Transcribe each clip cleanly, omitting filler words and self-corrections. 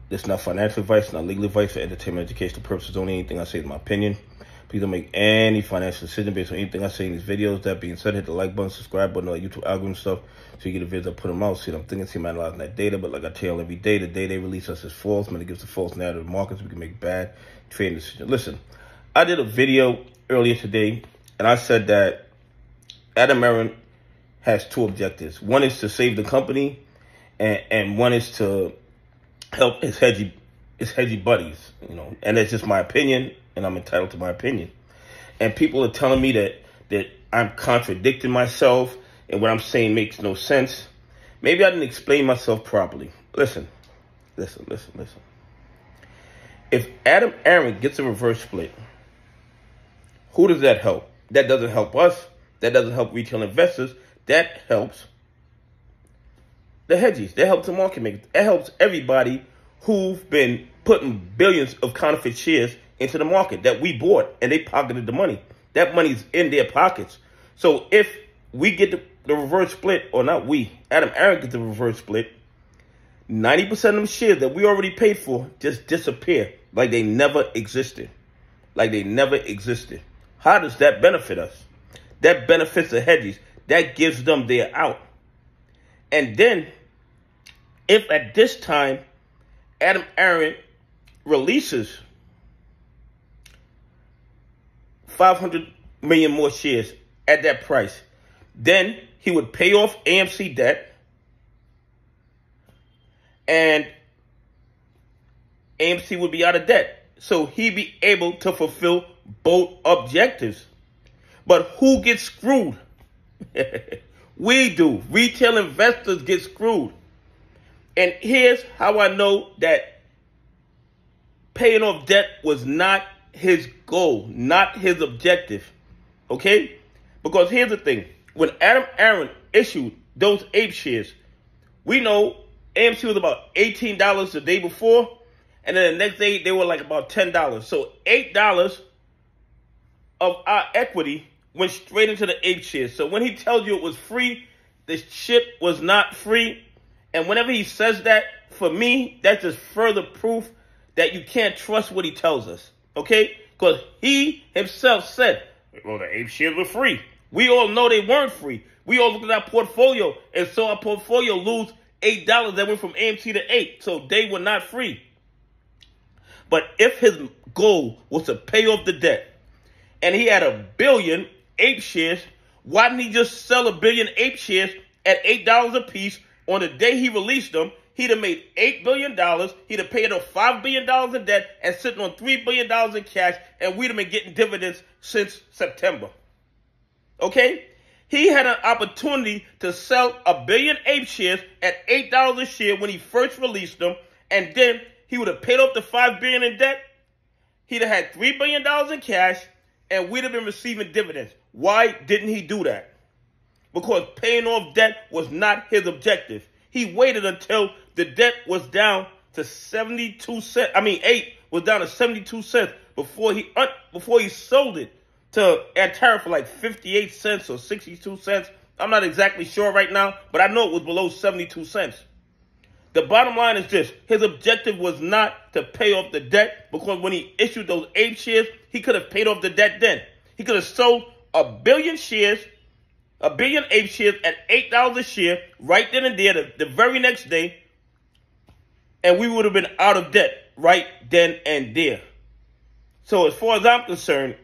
This is not financial advice, not legal advice, for entertainment, educational purposes only. Anything I say is my opinion. Please don't make any financial decision based on anything I say in these videos. That being said, hit the like button, subscribe button, all that YouTube algorithm stuff, so you get the videos I put them out. See what I'm thinking, see I'm analyzing that data. But like I tell you every day, the day they release us is false. Man, it gives the false narrative to the markets. We can make bad trading decisions. Listen, I did a video earlier today, and I said that Aron has two objectives. One is to save the company, and one is to help his hedgy buddies, you know. And that's just my opinion, and I'm entitled to my opinion. And people are telling me that I'm contradicting myself and what I'm saying makes no sense. Maybe I didn't explain myself properly. Listen. If Aron gets a reverse split, who does that help? That doesn't help us. That doesn't help retail investors. That helps the hedgies. That helps the market makers. That helps everybody who've been putting billions of counterfeit shares into the market that we bought, and they pocketed the money. That money's in their pockets. So if we get the reverse split, or not we, Aron gets the reverse split, 90% of them shares that we already paid for just disappear like they never existed. Like they never existed. How does that benefit us? That benefits the hedgies. That gives them their out. And then, if at this time, Aron releases 500 million more shares at that price, then he would pay off AMC debt, and AMC would be out of debt. So he'd be able to fulfill both objectives. But who gets screwed? We do. Retail investors get screwed. And here's how I know that paying off debt was not his goal, not his objective. Okay? Because here's the thing. When Aron issued those APE shares, we know AMC was about $18 the day before, and then the next day they were like about $10. So $8 of our equity went straight into the APE shares. So when he tells you it was free, the shit was not free. And whenever he says that, for me, that's just further proof that you can't trust what he tells us. Okay? Because he himself said, well, the APE shares were free. We all know they weren't free. We all looked at our portfolio and saw our portfolio lose $8 that went from AMC to APE. So they were not free. But if his goal was to pay off the debt, and he had 1 billion APE shares, why didn't he just sell 1 billion APE shares at $8 a piece on the day he released them? He'd have made $8 billion. He'd have paid off $5 billion in debt and sitting on $3 billion in cash, and we'd have been getting dividends since September. Okay? He had an opportunity to sell 1 billion APE shares at $8 a share when he first released them, and then he would have paid off the $5 billion in debt. He'd have had $3 billion in cash, and we'd have been receiving dividends. Why didn't he do that? Because paying off debt was not his objective. He waited until the debt was down to 72 cents. APE was down to 72 cents before he sold it to Aron for like 58 cents or 62 cents. I'm not exactly sure right now, but I know it was below 72 cents. The bottom line is this. His objective was not to pay off the debt, because when he issued those APE shares, he could have paid off the debt then. He could have sold 1 billion shares, 1 billion APE shares at $8 a share right then and there the very next day, and we would have been out of debt right then and there. So as far as I'm concerned,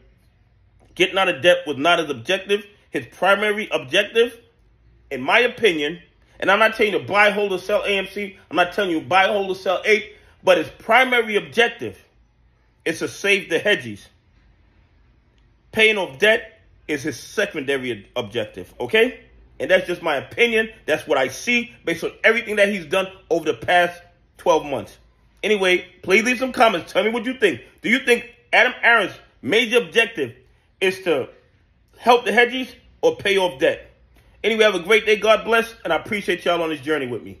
getting out of debt was not his objective. His primary objective, in my opinion, and I'm not telling you to buy, hold, or sell AMC. I'm not telling you to buy, hold, or sell APE. But his primary objective is to save the hedgies. Paying off debt is his secondary objective, okay? And that's just my opinion. That's what I see based on everything that he's done over the past 12 months. Anyway, please leave some comments. Tell me what you think. Do you think Aron's major objective is to help the hedgies or pay off debt? Anyway, have a great day. God bless. And I appreciate y'all on this journey with me.